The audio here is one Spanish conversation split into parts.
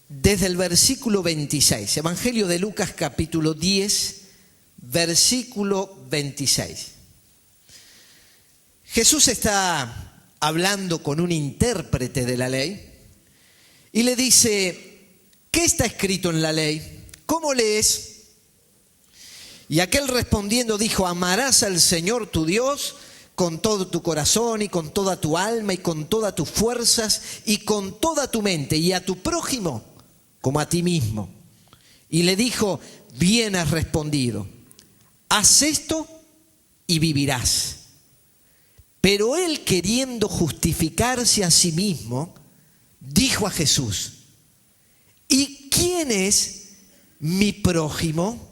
desde el versículo 26, Evangelio de Lucas capítulo 10, versículo 26. Jesús está hablando con un intérprete de la ley y le dice: ¿qué está escrito en la ley? ¿Cómo lees? Y aquel respondiendo dijo: amarás al Señor tu Dios con todo tu corazón y con toda tu alma y con todas tus fuerzas y con toda tu mente, y a tu prójimo como a ti mismo. Y le dijo: bien has respondido, haz esto y vivirás. Pero él, queriendo justificarse a sí mismo, dijo a Jesús: ¿y quién es mi prójimo?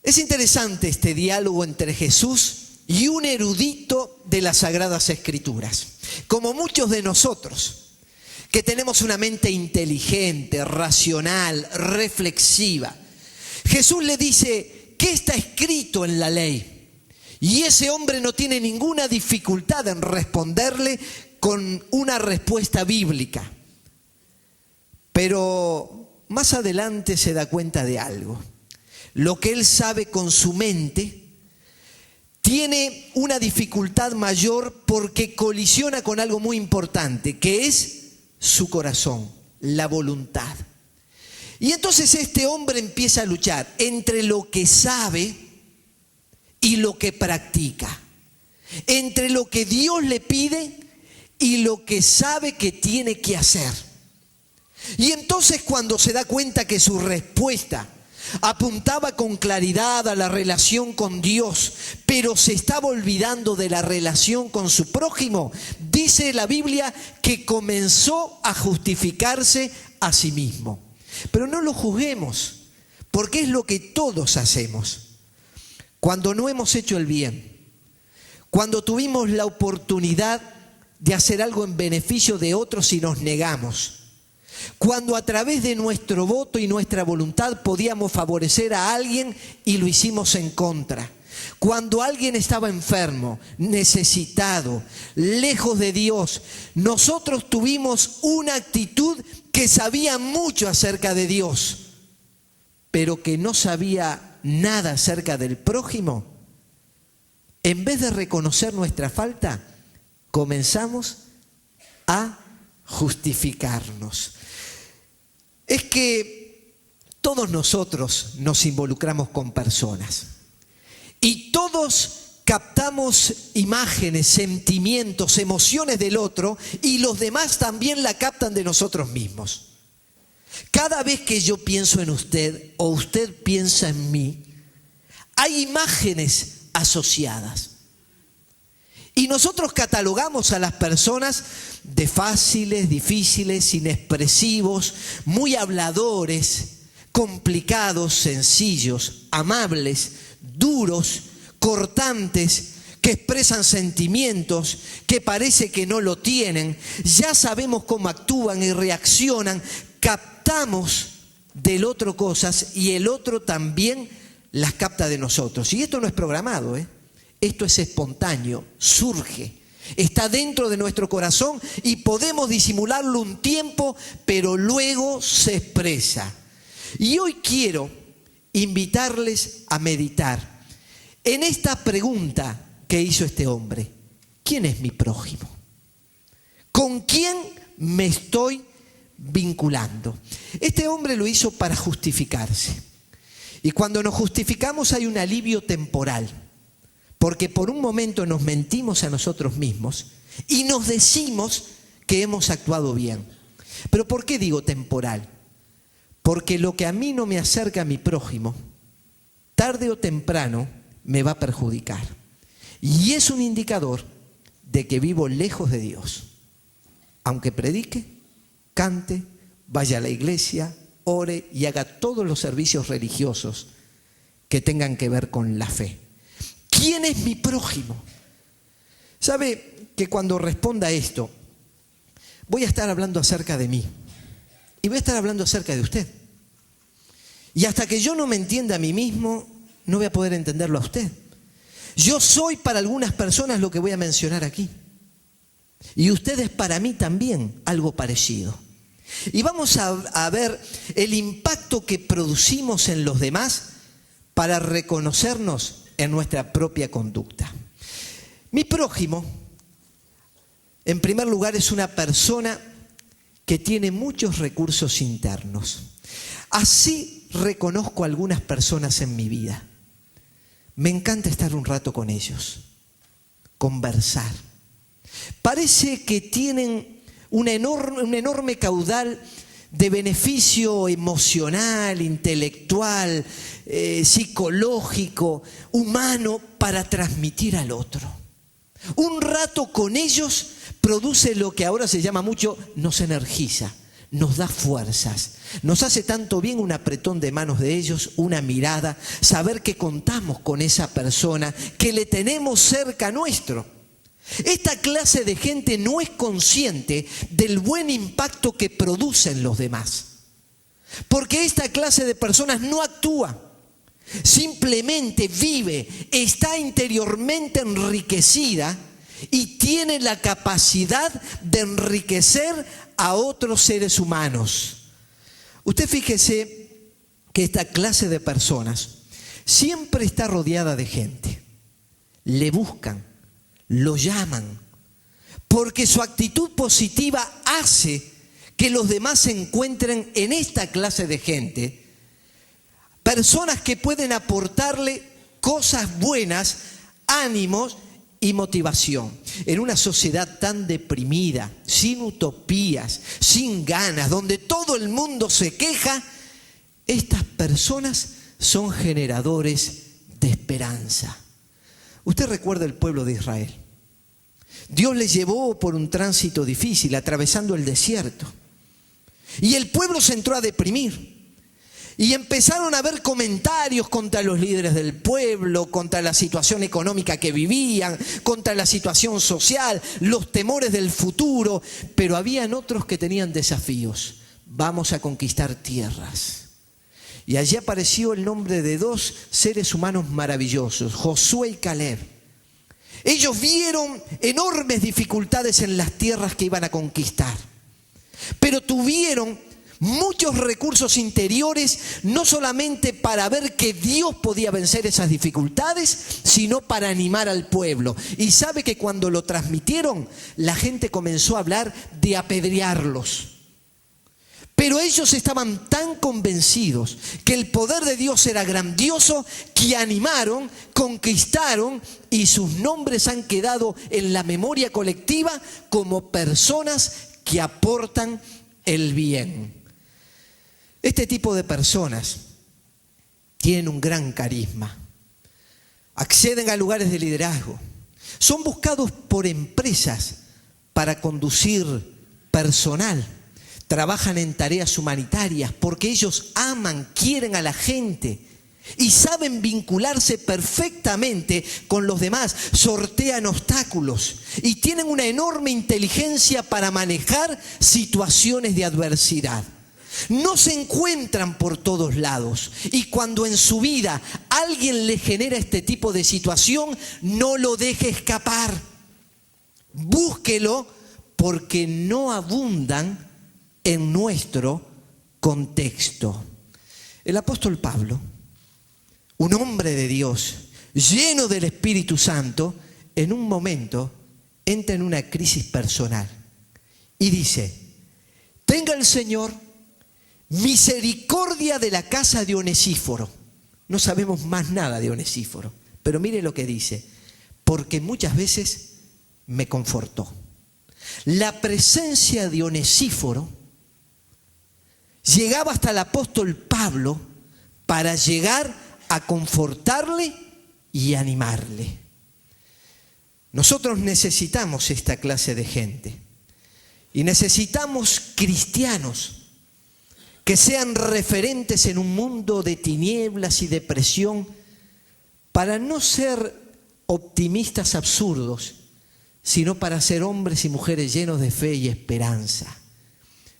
Es interesante este diálogo entre Jesús y un erudito de las Sagradas Escrituras. Como muchos de nosotros, que tenemos una mente inteligente, racional, reflexiva, Jesús le dice: ¿qué está escrito en la ley? Y ese hombre no tiene ninguna dificultad en responderle con una respuesta bíblica. Pero más adelante se da cuenta de algo. Lo que él sabe con su mente tiene una dificultad mayor porque colisiona con algo muy importante, que es su corazón, la voluntad. Y entonces este hombre empieza a luchar entre lo que sabe y lo que practica, entre lo que Dios le pide y lo que sabe que tiene que hacer. Y entonces, cuando se da cuenta que su respuesta apuntaba con claridad a la relación con Dios, pero se estaba olvidando de la relación con su prójimo, dice la Biblia que comenzó a justificarse a sí mismo. Pero no lo juzguemos, porque es lo que todos hacemos. Cuando no hemos hecho el bien, cuando tuvimos la oportunidad de hacer algo en beneficio de otros y nos negamos, cuando a través de nuestro voto y nuestra voluntad podíamos favorecer a alguien y lo hicimos en contra, cuando alguien estaba enfermo, necesitado, lejos de Dios, nosotros tuvimos una actitud que sabía mucho acerca de Dios, pero que no sabía nada acerca del prójimo. En vez de reconocer nuestra falta, comenzamos a justificarnos. Es que todos nosotros nos involucramos con personas y todos captamos imágenes, sentimientos, emociones del otro, y los demás también la captan de nosotros mismos. Cada vez que yo pienso en usted o usted piensa en mí, hay imágenes asociadas. Y nosotros catalogamos a las personas de fáciles, difíciles, inexpresivos, muy habladores, complicados, sencillos, amables, duros, cortantes, que expresan sentimientos, que parece que no lo tienen. Ya sabemos cómo actúan y reaccionan, captamos del otro cosas y el otro también las capta de nosotros. Y esto no es programado, Esto es espontáneo, surge, está dentro de nuestro corazón y podemos disimularlo un tiempo, pero luego se expresa. Y hoy quiero invitarles a meditar en esta pregunta que hizo este hombre: ¿quién es mi prójimo? ¿Con quién me estoy vinculando? Este hombre lo hizo para justificarse. Y cuando nos justificamos hay un alivio temporal, porque por un momento nos mentimos a nosotros mismos y nos decimos que hemos actuado bien. ¿Pero por qué digo temporal? Porque lo que a mí no me acerca a mi prójimo, tarde o temprano me va a perjudicar. Y es un indicador de que vivo lejos de Dios. Aunque predique, cante, vaya a la iglesia, ore y haga todos los servicios religiosos que tengan que ver con la fe. ¿Quién es mi prójimo? ¿Sabe que cuando responda esto, voy a estar hablando acerca de mí y voy a estar hablando acerca de usted? Y hasta que yo no me entienda a mí mismo, no voy a poder entenderlo a usted. Yo soy para algunas personas lo que voy a mencionar aquí. Y usted es para mí también algo parecido. Y vamos a ver el impacto que producimos en los demás para reconocernos en nuestra propia conducta. Mi prójimo, en primer lugar, es una persona que tiene muchos recursos internos. Así reconozco a algunas personas en mi vida. Me encanta estar un rato con ellos, conversar. Parece que tienen un enorme caudal de beneficio emocional, intelectual, psicológico, humano para transmitir al otro. Un rato con ellos produce lo que ahora se llama mucho, nos energiza, nos da fuerzas. Nos hace tanto bien un apretón de manos de ellos, una mirada, saber que contamos con esa persona, que le tenemos cerca nuestro. Esta clase de gente no es consciente del buen impacto que produce en los demás. Porque esta clase de personas no actúa, simplemente vive, está interiormente enriquecida y tiene la capacidad de enriquecer a otros seres humanos. Usted fíjese que esta clase de personas siempre está rodeada de gente. Le buscan, lo llaman, porque su actitud positiva hace que los demás se encuentren en esta clase de gente, personas que pueden aportarle cosas buenas, ánimos y motivación. En una sociedad tan deprimida, sin utopías, sin ganas, donde todo el mundo se queja, estas personas son generadores de esperanza. Usted recuerda el pueblo de Israel. Dios les llevó por un tránsito difícil, atravesando el desierto. Y el pueblo se entró a deprimir. Y empezaron a haber comentarios contra los líderes del pueblo, contra la situación económica que vivían, contra la situación social, los temores del futuro. Pero habían otros que tenían desafíos. Vamos a conquistar tierras. Y allí apareció el nombre de dos seres humanos maravillosos, Josué y Caleb. Ellos vieron enormes dificultades en las tierras que iban a conquistar, pero tuvieron muchos recursos interiores, no solamente para ver que Dios podía vencer esas dificultades, sino para animar al pueblo. Y sabe que cuando lo transmitieron, la gente comenzó a hablar de apedrearlos. Pero ellos estaban tan convencidos que el poder de Dios era grandioso, que animaron, conquistaron, y sus nombres han quedado en la memoria colectiva como personas que aportan el bien. Este tipo de personas tienen un gran carisma, acceden a lugares de liderazgo, son buscados por empresas para conducir personal, trabajan en tareas humanitarias porque ellos aman, quieren a la gente y saben vincularse perfectamente con los demás, sortean obstáculos y tienen una enorme inteligencia para manejar situaciones de adversidad. No se encuentran por todos lados y cuando en su vida alguien le genera este tipo de situación, no lo deje escapar. Búsquelo porque no abundan en nuestro contexto. El apóstol Pablo, un hombre de Dios, lleno del Espíritu Santo, en un momento entra en una crisis personal y dice: tenga el Señor misericordia de la casa de Onesíforo. No sabemos más nada de Onesíforo, pero mire lo que dice: porque muchas veces me confortó. La presencia de Onesíforo llegaba hasta el apóstol Pablo para llegar a confortarle y animarle. Nosotros necesitamos esta clase de gente y necesitamos cristianos que sean referentes en un mundo de tinieblas y depresión, para no ser optimistas absurdos, sino para ser hombres y mujeres llenos de fe y esperanza,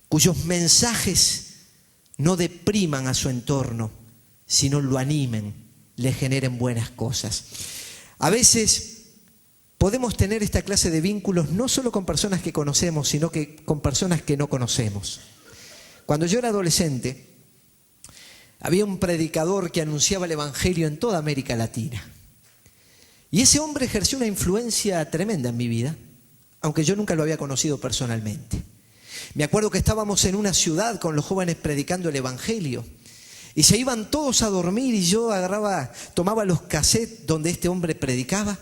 cuyos mensajes no depriman a su entorno, sino lo animen, le generen buenas cosas. A veces podemos tener esta clase de vínculos no solo con personas que conocemos, sino que con personas que no conocemos. Cuando yo era adolescente, había un predicador que anunciaba el Evangelio en toda América Latina. Y ese hombre ejerció una influencia tremenda en mi vida, aunque yo nunca lo había conocido personalmente. Me acuerdo que estábamos en una ciudad con los jóvenes predicando el Evangelio y se iban todos a dormir y yo tomaba los cassettes donde este hombre predicaba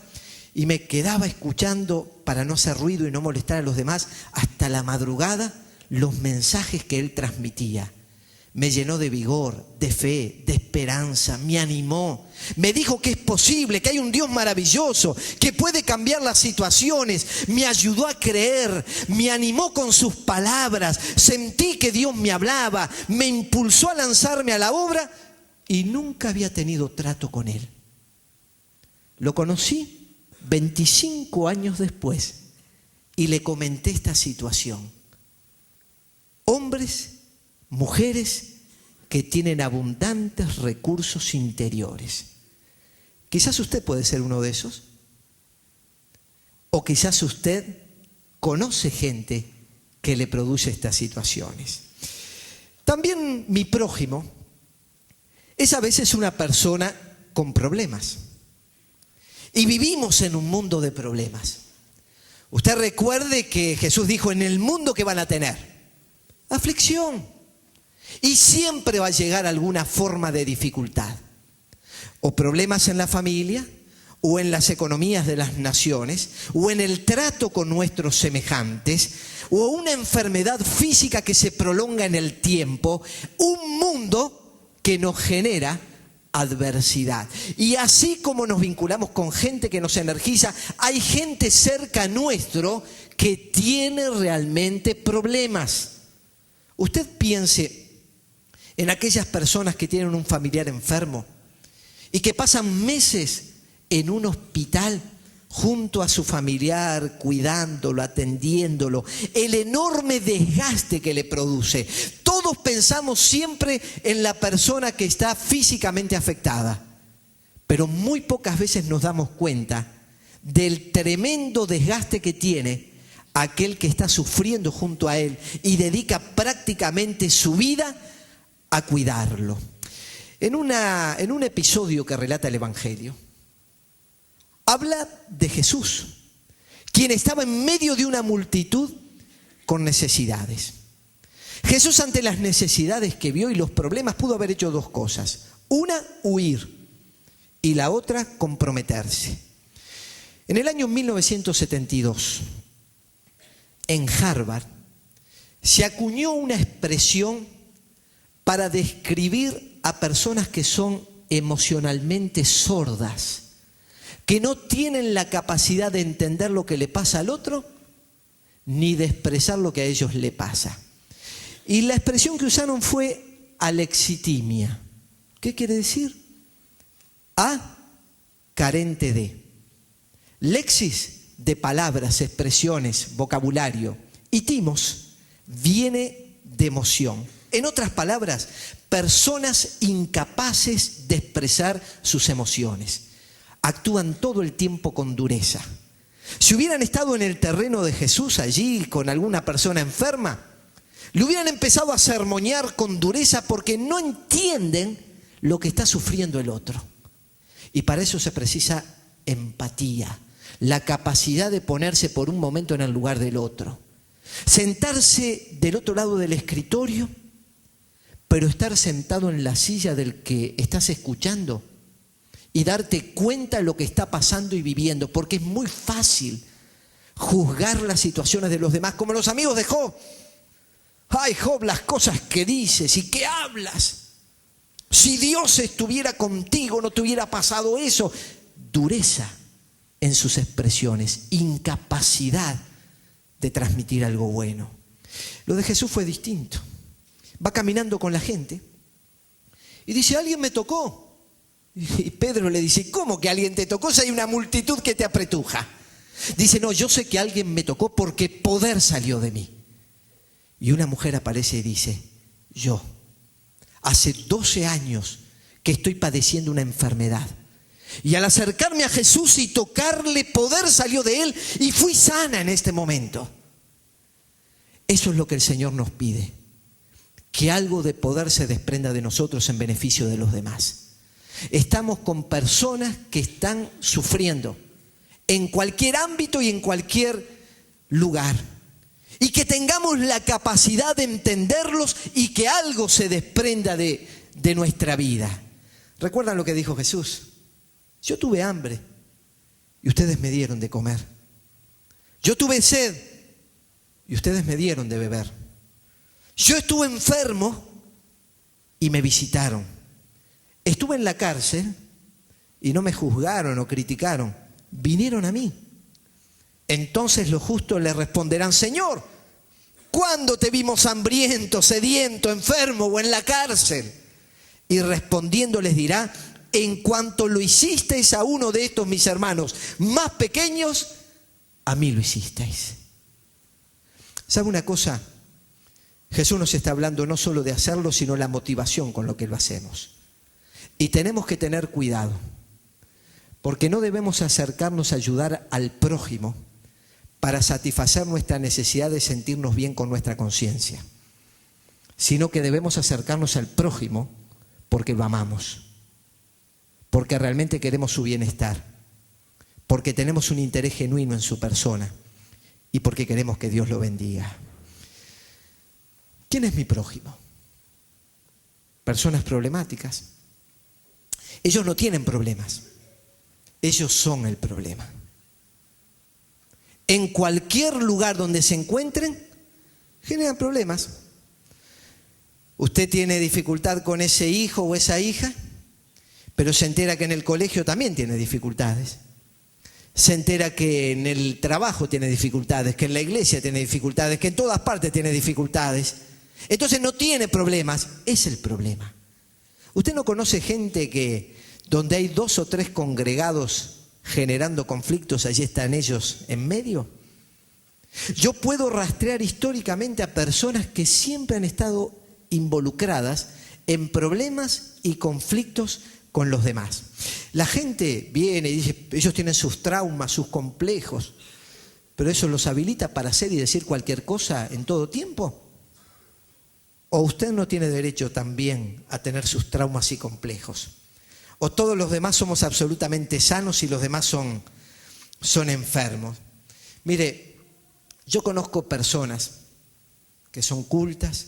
y me quedaba escuchando para no hacer ruido y no molestar a los demás hasta la madrugada los mensajes que él transmitía. Me llenó de vigor, de fe, de esperanza, me animó. Me dijo que es posible, que hay un Dios maravilloso, que puede cambiar las situaciones. Me ayudó a creer, me animó con sus palabras. Sentí que Dios me hablaba, me impulsó a lanzarme a la obra y nunca había tenido trato con él. Lo conocí 25 años después y le comenté esta situación. Hombres, mujeres que tienen abundantes recursos interiores. Quizás usted puede ser uno de esos. O quizás usted conoce gente que le produce estas situaciones. También mi prójimo es a veces una persona con problemas. Y vivimos en un mundo de problemas. Usted recuerde que Jesús dijo, en el mundo que van a tener aflicción. Y siempre va a llegar alguna forma de dificultad. O problemas en la familia, o en las economías de las naciones, o en el trato con nuestros semejantes, o una enfermedad física que se prolonga en el tiempo. Un mundo que nos genera adversidad. Y así como nos vinculamos con gente que nos energiza, hay gente cerca nuestro que tiene realmente problemas. Usted piense en aquellas personas que tienen un familiar enfermo y que pasan meses en un hospital junto a su familiar, cuidándolo, atendiéndolo, el enorme desgaste que le produce. Todos pensamos siempre en la persona que está físicamente afectada, pero muy pocas veces nos damos cuenta del tremendo desgaste que tiene aquel que está sufriendo junto a él y dedica prácticamente su vida a cuidarlo. En un episodio que relata el Evangelio, habla de Jesús, quien estaba en medio de una multitud con necesidades. Jesús, ante las necesidades que vio y los problemas, pudo haber hecho dos cosas. Una, huir, y la otra, comprometerse. En el año 1972, en Harvard, se acuñó una expresión para describir a personas que son emocionalmente sordas, que no tienen la capacidad de entender lo que le pasa al otro, ni de expresar lo que a ellos le pasa. Y la expresión que usaron fue alexitimia. ¿Qué quiere decir? A, carente de. Lexis, de palabras, expresiones, vocabulario. Y timos, viene de emoción. En otras palabras, personas incapaces de expresar sus emociones. Actúan todo el tiempo con dureza. Si hubieran estado en el terreno de Jesús allí con alguna persona enferma, le hubieran empezado a sermonear con dureza porque no entienden lo que está sufriendo el otro. Y para eso se precisa empatía, la capacidad de ponerse por un momento en el lugar del otro. Sentarse del otro lado del escritorio, pero estar sentado en la silla del que estás escuchando y darte cuenta de lo que está pasando y viviendo, porque es muy fácil juzgar las situaciones de los demás, como los amigos de Job. Ay, Job, las cosas que dices y que hablas. Si Dios estuviera contigo, no te hubiera pasado eso. Dureza en sus expresiones, incapacidad de transmitir algo bueno. Lo de Jesús fue distinto. Va caminando con la gente y dice, alguien me tocó. Y Pedro le dice, ¿cómo que alguien te tocó si hay una multitud que te apretuja? Dice, no, yo sé que alguien me tocó porque poder salió de mí. Y una mujer aparece y dice, yo, hace 12 años que estoy padeciendo una enfermedad. Y al acercarme a Jesús y tocarle, poder salió de él y fui sana en este momento. Eso es lo que el Señor nos pide. que algo de poder se desprenda de nosotros en beneficio de los demás. Estamos con personas que están sufriendo en cualquier ámbito y en cualquier lugar. Y que tengamos la capacidad de entenderlos y que algo se desprenda de nuestra vida. ¿Recuerdan lo que dijo Jesús? Yo tuve hambre y ustedes me dieron de comer. Yo tuve sed y ustedes me dieron de beber. Yo estuve enfermo y me visitaron. Estuve en la cárcel y no me juzgaron o criticaron. Vinieron a mí. Entonces los justos le responderán: Señor, ¿cuándo te vimos hambriento, sediento, enfermo o en la cárcel? Y respondiendo les dirá: en cuanto lo hicisteis a uno de estos mis hermanos más pequeños, a mí lo hicisteis. ¿Sabe una cosa? Jesús nos está hablando no solo de hacerlo, sino la motivación con lo que lo hacemos. Y tenemos que tener cuidado, porque no debemos acercarnos a ayudar al prójimo para satisfacer nuestra necesidad de sentirnos bien con nuestra conciencia, sino que debemos acercarnos al prójimo porque lo amamos, porque realmente queremos su bienestar, porque tenemos un interés genuino en su persona y porque queremos que Dios lo bendiga. ¿Quién es mi prójimo? Personas problemáticas. Ellos no tienen problemas, ellos son el problema. En cualquier lugar donde se encuentren, generan problemas. Usted tiene dificultad con ese hijo o esa hija, pero se entera que en el colegio también tiene dificultades. Se entera que en el trabajo tiene dificultades, que en la iglesia tiene dificultades, que en todas partes tiene dificultades. Entonces no tiene problemas, es el problema. ¿Usted no conoce gente que donde hay 2 o 3 congregados generando conflictos, allí están ellos en medio? Yo puedo rastrear históricamente a personas que siempre han estado involucradas en problemas y conflictos con los demás. La gente viene y dice, ellos tienen sus traumas, sus complejos, pero eso los habilita para hacer y decir cualquier cosa en todo tiempo. ¿O usted no tiene derecho también a tener sus traumas y complejos? ¿O todos los demás somos absolutamente sanos y los demás son enfermos? Mire, yo conozco personas que son cultas,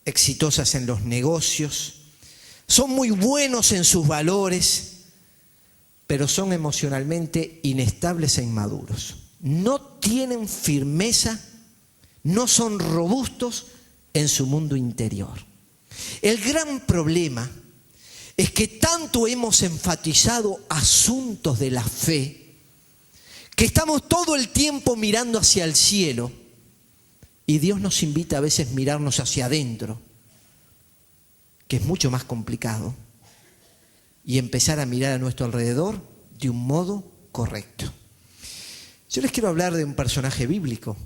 exitosas en los negocios, son muy buenos en sus valores, pero son emocionalmente inestables e inmaduros. No tienen firmeza, no son robustos en su mundo interior. El gran problema es que tanto hemos enfatizado asuntos de la fe que estamos todo el tiempo mirando hacia el cielo y Dios nos invita a veces a mirarnos hacia adentro, que es mucho más complicado, y empezar a mirar a nuestro alrededor de un modo correcto. Yo les quiero hablar de un personaje bíblico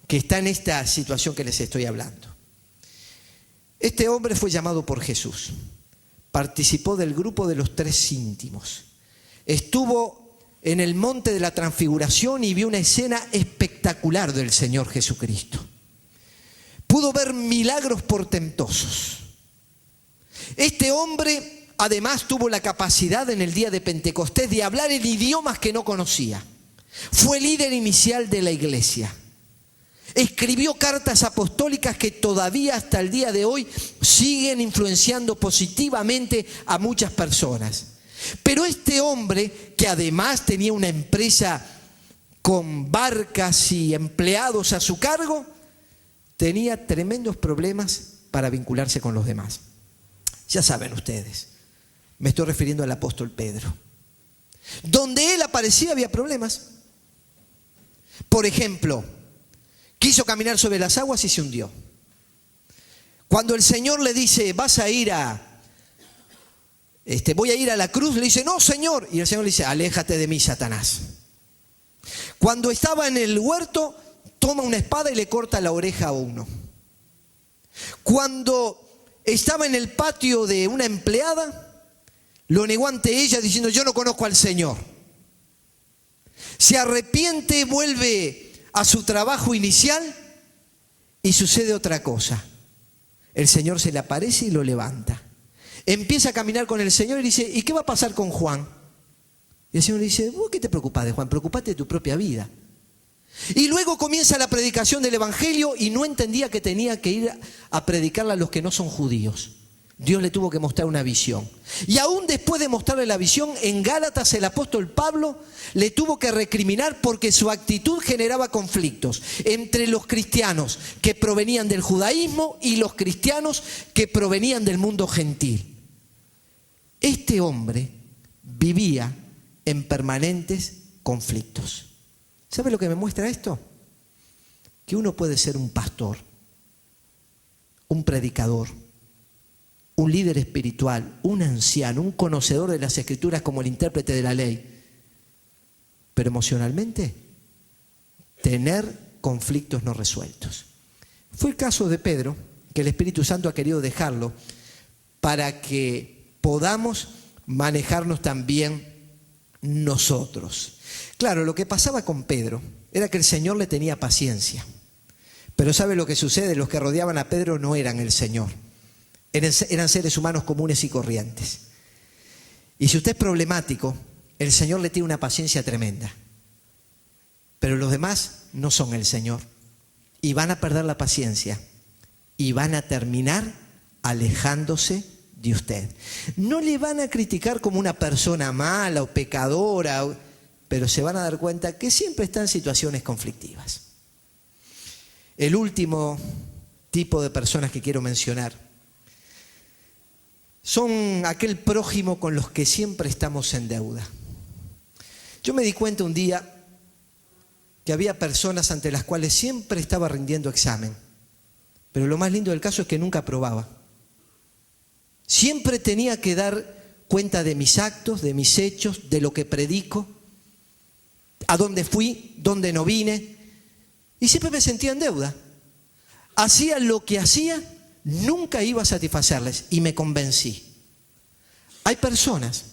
que está en esta situación que les estoy hablando. Este hombre fue llamado por Jesús, participó del grupo de los 3 íntimos, estuvo en el monte de la transfiguración y vio una escena espectacular del Señor Jesucristo. Pudo ver milagros portentosos. Este hombre además tuvo la capacidad en el día de Pentecostés de hablar en idiomas que no conocía. Fue líder inicial de la iglesia. Escribió cartas apostólicas que todavía hasta el día de hoy siguen influenciando positivamente a muchas personas. Pero este hombre, que además tenía una empresa con barcas y empleados a su cargo, tenía tremendos problemas para vincularse con los demás. Ya saben ustedes, me estoy refiriendo al apóstol Pedro. Donde él aparecía había problemas. Por ejemplo, quiso caminar sobre las aguas y se hundió. Cuando el Señor le dice, voy a ir a la cruz, le dice, no, Señor. Y el Señor le dice, aléjate de mí, Satanás. Cuando estaba en el huerto, toma una espada y le corta la oreja a uno. Cuando estaba en el patio de una empleada, lo negó ante ella diciendo, yo no conozco al Señor. Se arrepiente, vuelve a su trabajo inicial y sucede otra cosa. el Señor se le aparece y lo levanta. Empieza a caminar con el Señor y dice, ¿y qué va a pasar con Juan? Y el Señor le dice, ¿vos qué te preocupás de Juan? Preocupate de tu propia vida. Y luego comienza la predicación del Evangelio y no entendía que tenía que ir a predicarla a los que no son judíos. Dios le tuvo que mostrar una visión. Y aún después de mostrarle la visión, en Gálatas el apóstol Pablo le tuvo que recriminar porque su actitud generaba conflictos entre los cristianos que provenían del judaísmo y los cristianos que provenían del mundo gentil. Este hombre vivía en permanentes conflictos. ¿Sabe lo que me muestra esto? Que uno puede ser un pastor, un predicador, un líder espiritual, un anciano, un conocedor de las Escrituras como el intérprete de la ley, pero emocionalmente tener conflictos no resueltos. Fue el caso de Pedro, que el Espíritu Santo ha querido dejarlo para que podamos manejarnos también nosotros. Claro, lo que pasaba con Pedro era que el Señor le tenía paciencia, pero ¿sabe lo que sucede? Los que rodeaban a Pedro no eran el Señor. Eran seres humanos comunes y corrientes. Y si usted es problemático, el Señor le tiene una paciencia tremenda. Pero los demás no son el Señor. Y van a perder la paciencia. Y van a terminar alejándose de usted. No le van a criticar como una persona mala o pecadora, pero se van a dar cuenta que siempre está en situaciones conflictivas. El último tipo de personas que quiero mencionar son aquel prójimo con los que siempre estamos en deuda. Yo me di cuenta un día que había personas ante las cuales siempre estaba rindiendo examen, pero lo más lindo del caso es que nunca aprobaba. Siempre tenía que dar cuenta de mis actos, de mis hechos, de lo que predico, a dónde fui, dónde no vine, y siempre me sentía en deuda. Hacía lo que hacía, nunca iba a satisfacerles y me convencí. Hay personas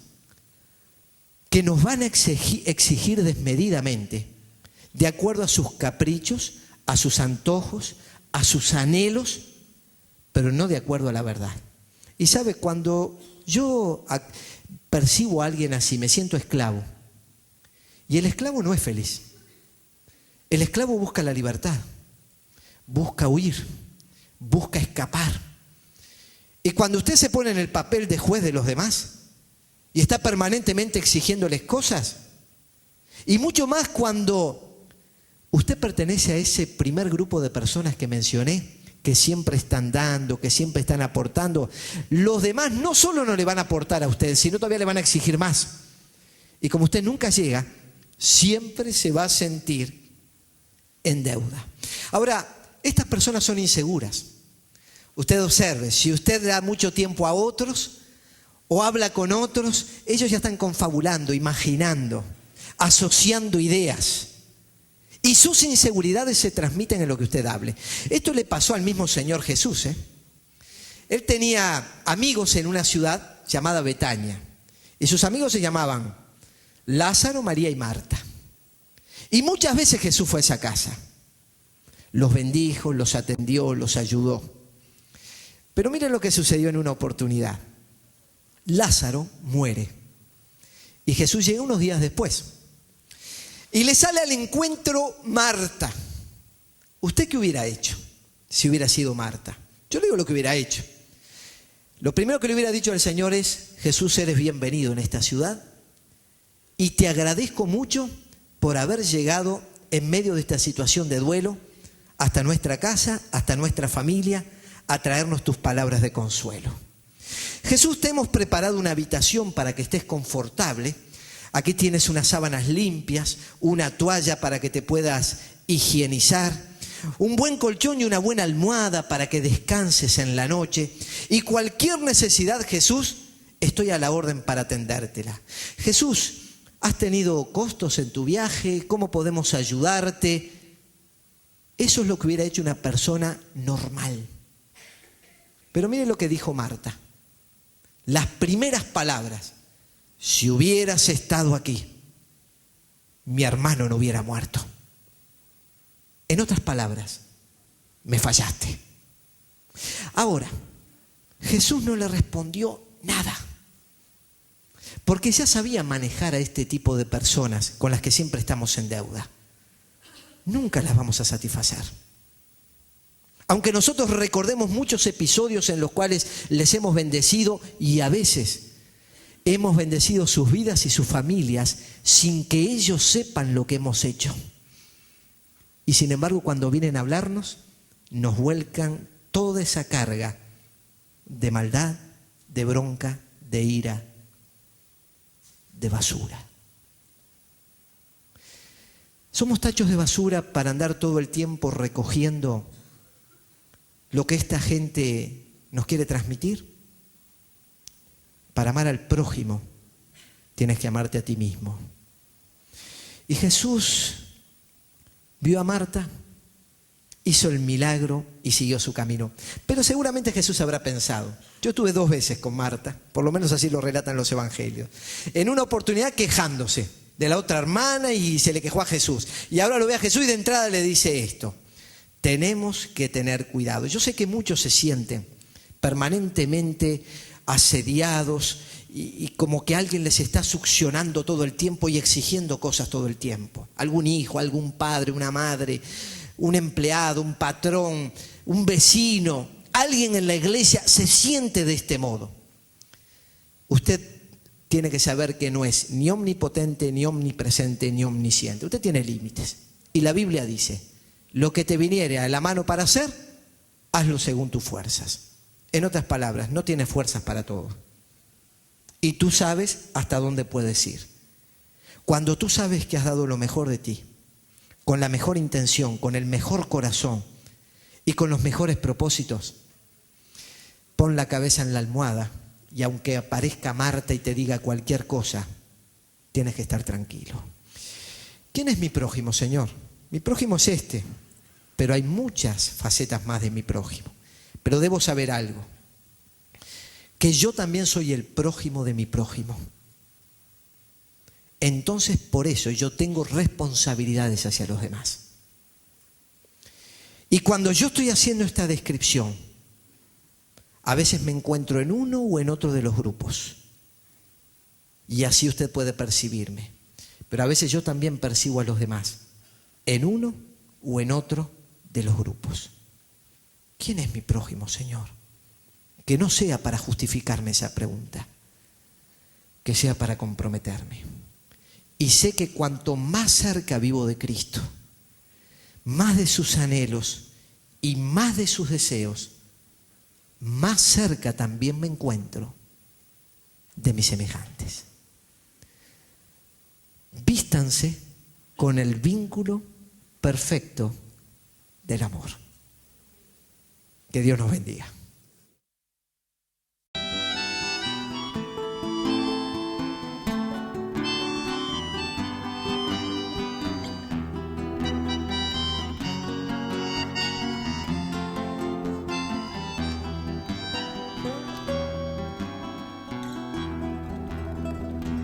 que nos van a exigir desmedidamente, de acuerdo a sus caprichos, a sus antojos, a sus anhelos, pero no de acuerdo a la verdad. Y sabe, cuando yo percibo a alguien así, me siento esclavo. Y el esclavo no es feliz. El esclavo busca la libertad, busca huir, busca escapar. Y cuando usted se pone en el papel de juez de los demás y está permanentemente exigiéndoles cosas, y mucho más cuando usted pertenece a ese primer grupo de personas que mencioné, que siempre están dando, que siempre están aportando, los demás no solo no le van a aportar a usted, sino todavía le van a exigir más. Y como usted nunca llega, siempre se va a sentir en deuda. Ahora, estas personas son inseguras. Usted observe, si usted da mucho tiempo a otros o habla con otros, ellos ya están confabulando, imaginando, asociando ideas. Y sus inseguridades se transmiten en lo que usted hable. Esto le pasó al mismo Señor Jesús. Él tenía amigos en una ciudad llamada Betania. Y sus amigos se llamaban Lázaro, María y Marta. Y muchas veces Jesús fue a esa casa. Los bendijo, los atendió, los ayudó. Pero miren lo que sucedió en una oportunidad. Lázaro muere. Y Jesús llega unos días después. Y le sale al encuentro Marta. ¿Usted qué hubiera hecho si hubiera sido Marta? Yo le digo lo que hubiera hecho. Lo primero que le hubiera dicho al Señor es: Jesús, eres bienvenido en esta ciudad y te agradezco mucho por haber llegado en medio de esta situación de duelo hasta nuestra casa, hasta nuestra familia, a traernos tus palabras de consuelo. Jesús, te hemos preparado una habitación para que estés confortable. Aquí tienes unas sábanas limpias, una toalla para que te puedas higienizar, un buen colchón y una buena almohada para que descanses en la noche. Y cualquier necesidad, Jesús, estoy a la orden para atendértela. Jesús, ¿has tenido costos en tu viaje? ¿Cómo podemos ayudarte? Eso es lo que hubiera hecho una persona normal. Pero mire lo que dijo Marta. Las primeras palabras: si hubieras estado aquí, mi hermano no hubiera muerto. En otras palabras, me fallaste. Ahora, Jesús no le respondió nada, porque ya sabía manejar a este tipo de personas con las que siempre estamos en deuda. Nunca las vamos a satisfacer. Aunque nosotros recordemos muchos episodios en los cuales les hemos bendecido y a veces hemos bendecido sus vidas y sus familias sin que ellos sepan lo que hemos hecho. Y sin embargo, cuando vienen a hablarnos, nos vuelcan toda esa carga de maldad, de bronca, de ira, de basura. Somos tachos de basura para andar todo el tiempo recogiendo lo que esta gente nos quiere transmitir. Para amar al prójimo, tienes que amarte a ti mismo. Y Jesús vio a Marta, hizo el milagro y siguió su camino. Pero seguramente Jesús habrá pensado. Yo estuve 2 veces con Marta, por lo menos así lo relatan los evangelios. En una oportunidad quejándose de la otra hermana y se le quejó a Jesús. Y ahora lo ve a Jesús y de entrada le dice esto: tenemos que tener cuidado. Yo sé que muchos se sienten permanentemente asediados y como que alguien les está succionando todo el tiempo y exigiendo cosas todo el tiempo. Algún hijo, algún padre, una madre, un empleado, un patrón, un vecino, alguien en la iglesia se siente de este modo. Usted tiene que saber que no es ni omnipotente, ni omnipresente, ni omnisciente. Usted tiene límites. Y la Biblia dice: lo que te viniere a la mano para hacer, hazlo según tus fuerzas. En otras palabras, no tienes fuerzas para todo. Y tú sabes hasta dónde puedes ir. Cuando tú sabes que has dado lo mejor de ti, con la mejor intención, con el mejor corazón y con los mejores propósitos, pon la cabeza en la almohada y aunque aparezca Marta y te diga cualquier cosa, tienes que estar tranquilo. ¿Quién es mi prójimo, Señor? Mi prójimo es este, pero hay muchas facetas más de mi prójimo. Pero debo saber algo, que yo también soy el prójimo de mi prójimo. Entonces, por eso yo tengo responsabilidades hacia los demás. Y cuando yo estoy haciendo esta descripción, a veces me encuentro en uno o en otro de los grupos. Y así usted puede percibirme. Pero a veces yo también percibo a los demás, en uno o en otro de los grupos. ¿Quién es mi prójimo, Señor? Que no sea para justificarme esa pregunta, que sea para comprometerme. Y sé que cuanto más cerca vivo de Cristo, más de sus anhelos y más de sus deseos, más cerca también me encuentro de mis semejantes. Vístanse con el vínculo perfecto del amor. Que Dios nos bendiga.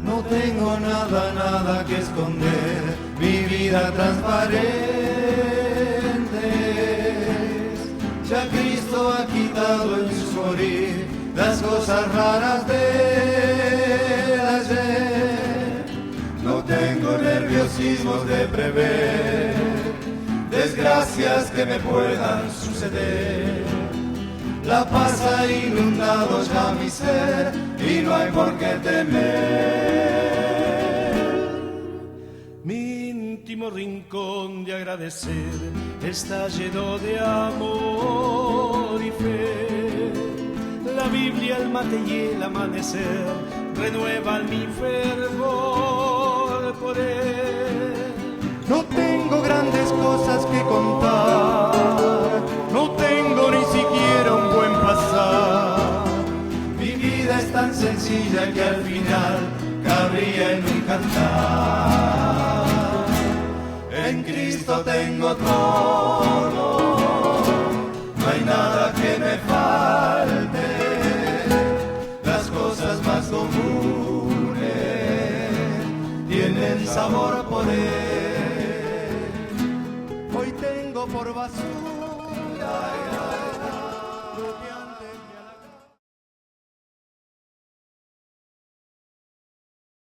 No tengo nada que esconder, mi vida transparente. Ya Cristo ha quitado en su morir las cosas raras del ayer. No tengo nerviosismos de prever desgracias que me puedan suceder. La paz ha inundado ya mi ser y no hay por qué temer. Mi íntimo rincón de agradecer está lleno de amor y fe. La Biblia, el mate y el amanecer renuevan mi fervor por él. No tengo grandes cosas que contar, no tengo ni siquiera un buen pasar. Mi vida es tan sencilla que al final cabría en un cantar. En Cristo tengo todo, no hay nada que me falte. Las cosas más comunes tienen sabor por él. Hoy tengo por basura